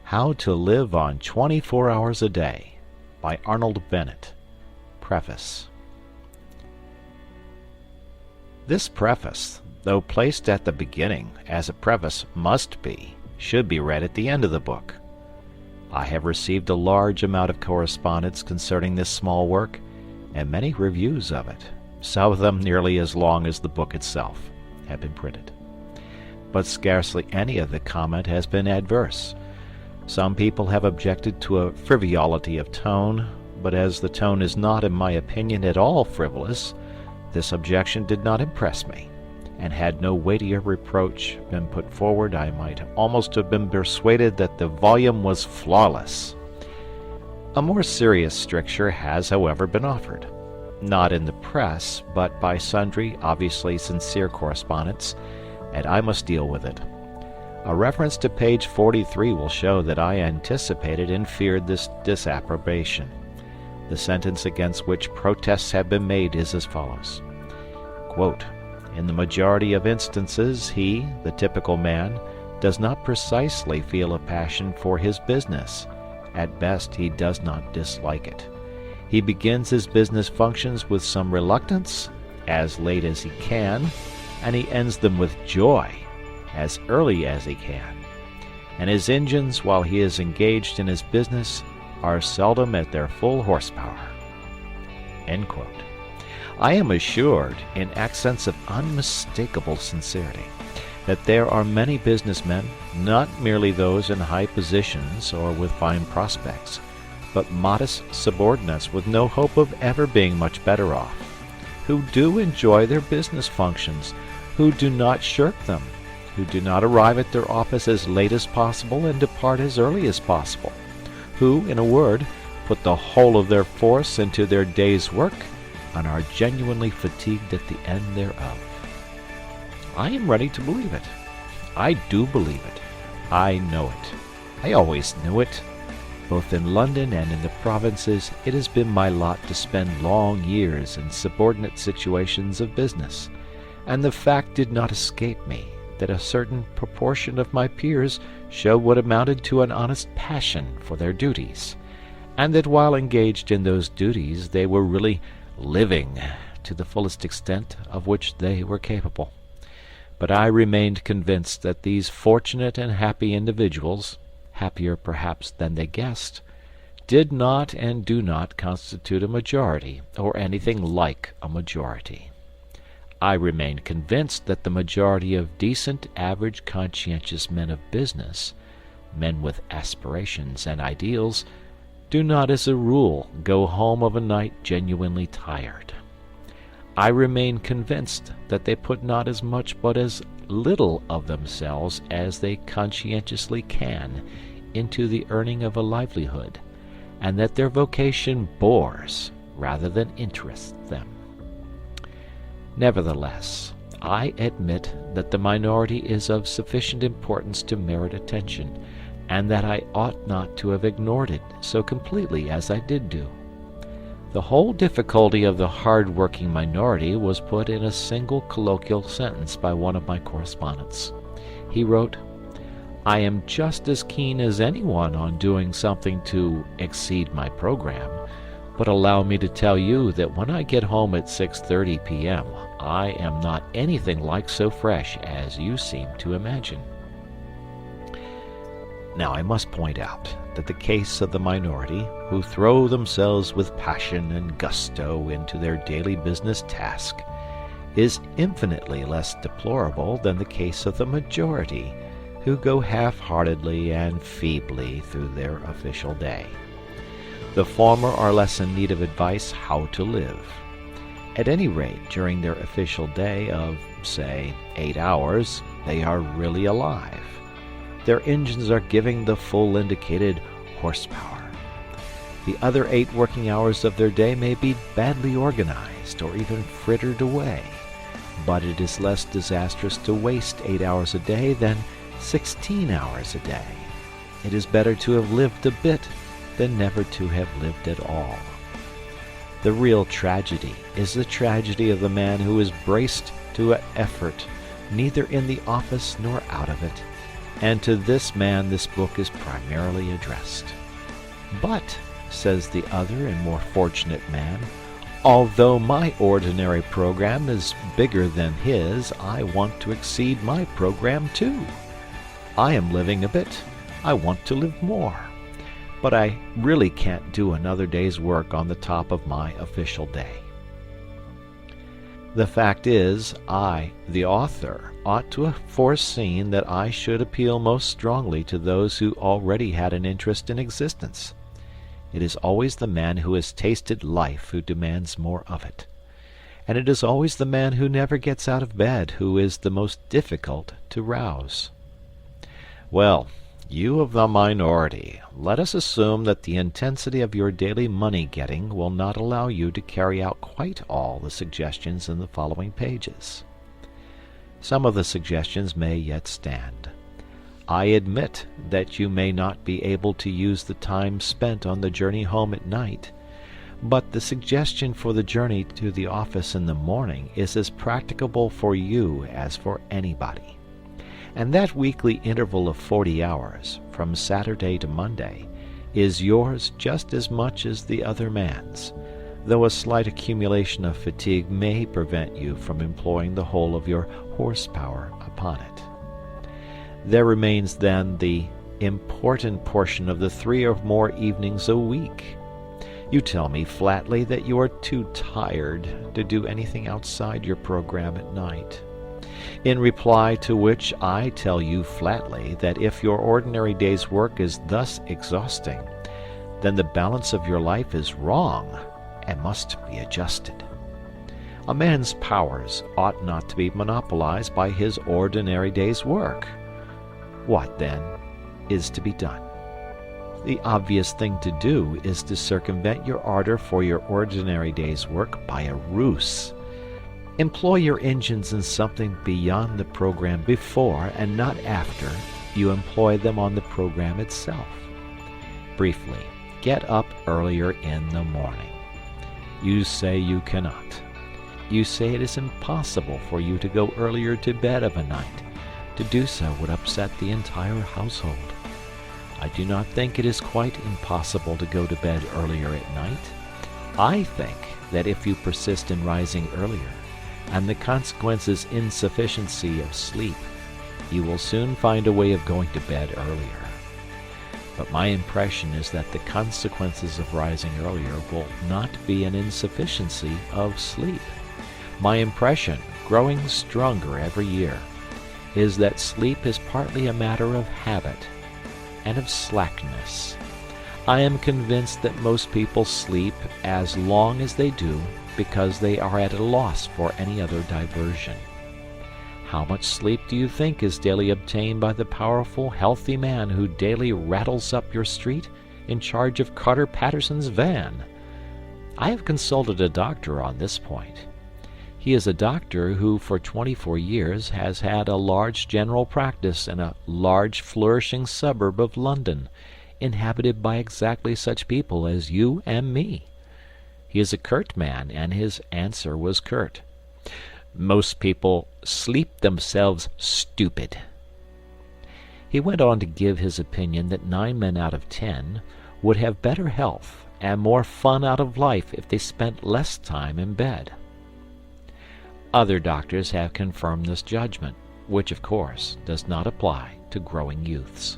How to Live on 24 Hours a Day by Arnold Bennett. Preface. This preface, though placed at the beginning, as a preface must be, should be read at the end of the book. I have received a large amount of correspondence concerning this small work, and many reviews of it, some of them nearly as long as the book itself, have been printed. But scarcely any of the comment has been adverse. Some people have objected to a frivolity of tone, but as the tone is not, in my opinion, at all frivolous, this objection did not impress me, and had no weightier reproach been put forward, I might almost have been persuaded that the volume was flawless. A more serious stricture has, however, been offered, not in the press, but by sundry obviously sincere correspondents, and I must deal with it. A reference to page 43 will show that I anticipated and feared this disapprobation. The sentence against which protests have been made is as follows. Quote, "In the majority of instances, he, the typical man, does not precisely feel a passion for his business. At best, he does not dislike it. He begins his business functions with some reluctance, as late as he can, and he ends them with joy, as early as he can. And his engines, while he is engaged in his business, are seldom at their full horsepower." End quote. I am assured, in accents of unmistakable sincerity, that there are many businessmen, not merely those in high positions or with fine prospects, but modest subordinates with no hope of ever being much better off, who do enjoy their business functions, who do not shirk them, who do not arrive at their office as late as possible and depart as early as possible, who, in a word, put the whole of their force into their day's work and are genuinely fatigued at the end thereof. I am ready to believe it. I do believe it. I know it. I always knew it. Both in London and in the provinces, it has been my lot to spend long years in subordinate situations of business, and the fact did not escape me that a certain proportion of my peers show what amounted to an honest passion for their duties, and that while engaged in those duties they were really living to the fullest extent of which they were capable. But I remained convinced that these fortunate and happy individuals, happier perhaps than they guessed, did not and do not constitute a majority, or anything like a majority. I remain convinced that the majority of decent, average, conscientious men of business, men with aspirations and ideals, do not as a rule go home of a night genuinely tired. I remain convinced that they put not as much but as little of themselves as they conscientiously can into the earning of a livelihood, and that their vocation bores rather than interests them. Nevertheless, I admit that the minority is of sufficient importance to merit attention, and that I ought not to have ignored it so completely as I did do. The whole difficulty of the hard-working minority was put in a single colloquial sentence by one of my correspondents. He wrote, "I am just as keen as anyone on doing something to exceed my program, but allow me to tell you that when I get home at 6:30 p.m., I am not anything like so fresh as you seem to imagine." Now I must point out that the case of the minority, who throw themselves with passion and gusto into their daily business task, is infinitely less deplorable than the case of the majority, who go half-heartedly and feebly through their official day. The former are less in need of advice how to live. At any rate, during their official day of, say, 8 hours, they are really alive. Their engines are giving the full indicated horsepower. The other 8 working hours of their day may be badly organized or even frittered away, but it is less disastrous to waste 8 hours a day than 16 hours a day. It is better to have lived a bit than never to have lived at all. The real tragedy is the tragedy of the man who is braced to effort neither in the office nor out of it, and to this man this book is primarily addressed. But, says the other and more fortunate man, although my ordinary program is bigger than his, I want to exceed my program too. I am living a bit. I want to live more. But I really can't do another day's work on the top of my official day. The fact is, I, the author, ought to have foreseen that I should appeal most strongly to those who already had an interest in existence. It is always the man who has tasted life who demands more of it. And it is always the man who never gets out of bed who is the most difficult to rouse. Well, you of the minority, let us assume that the intensity of your daily money-getting will not allow you to carry out quite all the suggestions in the following pages. Some of the suggestions may yet stand. I admit that you may not be able to use the time spent on the journey home at night, but the suggestion for the journey to the office in the morning is as practicable for you as for anybody. And that weekly interval of 40 hours, from Saturday to Monday, is yours just as much as the other man's, though a slight accumulation of fatigue may prevent you from employing the whole of your horsepower upon it. There remains then the important portion of the 3 or more evenings a week. You tell me flatly that you are too tired to do anything outside your program at night. In reply to which I tell you flatly that if your ordinary day's work is thus exhausting, then the balance of your life is wrong and must be adjusted. A man's powers ought not to be monopolized by his ordinary day's work. What, then, is to be done? The obvious thing to do is to circumvent your ardor for your ordinary day's work by a ruse. Employ your engines in something beyond the program before and not after you employ them on the program itself. Briefly, get up earlier in the morning. You say you cannot. You say it is impossible for you to go earlier to bed of a night. To do so would upset the entire household. I do not think it is quite impossible to go to bed earlier at night. I think that if you persist in rising earlier, and the consequence is insufficiency of sleep, you will soon find a way of going to bed earlier. But my impression is that the consequences of rising earlier will not be an insufficiency of sleep. My impression, growing stronger every year, is that sleep is partly a matter of habit and of slackness. I am convinced that most people sleep as long as they do because they are at a loss for any other diversion. How much sleep do you think is daily obtained by the powerful, healthy man who daily rattles up your street in charge of Carter Patterson's van? I have consulted a doctor on this point. He is a doctor who for 24 years has had a large general practice in a large flourishing suburb of London, inhabited by exactly such people as you and me. He is a curt man, and his answer was curt. Most people sleep themselves stupid. He went on to give his opinion that 9 men out of 10 would have better health and more fun out of life if they spent less time in bed. Other doctors have confirmed this judgment, which of course does not apply to growing youths.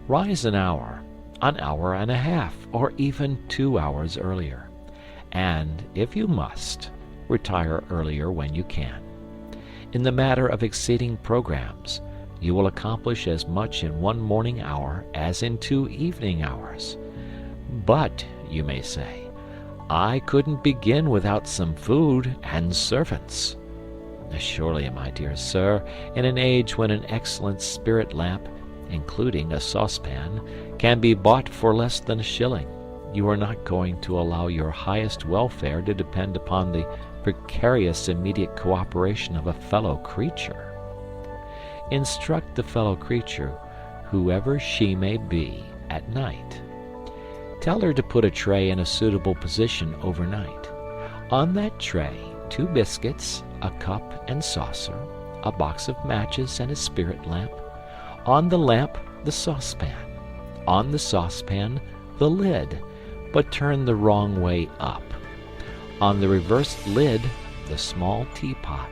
Rise an hour and a half, or even 2 hours earlier, and, if you must, retire earlier when you can. In the matter of exceeding programs, you will accomplish as much in 1 morning hour as in 2 evening hours. But, you may say, I couldn't begin without some food and servants. Surely, my dear sir, in an age when an excellent spirit lamp, including a saucepan, can be bought for less than a shilling, you are not going to allow your highest welfare to depend upon the precarious immediate cooperation of a fellow creature. Instruct the fellow creature, whoever she may be, at night. Tell her to put a tray in a suitable position overnight. On that tray, 2 biscuits, a cup and saucer, a box of matches and a spirit lamp, On the lamp, the saucepan. On the saucepan, the lid, but turned the wrong way up. On the reversed lid, the small teapot,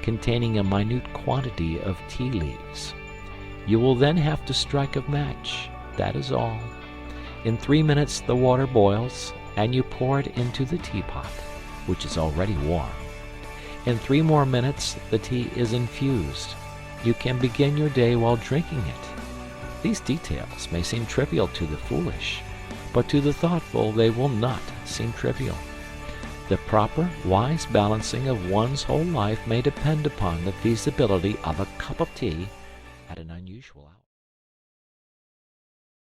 containing a minute quantity of tea leaves. You will then have to strike a match, that is all. In 3 minutes the water boils, and you pour it into the teapot, which is already warm. In 3 more minutes the tea is infused. You can begin your day while drinking it. These details may seem trivial to the foolish, but to the thoughtful they will not seem trivial. The proper, wise balancing of one's whole life may depend upon the feasibility of a cup of tea at an unusual hour.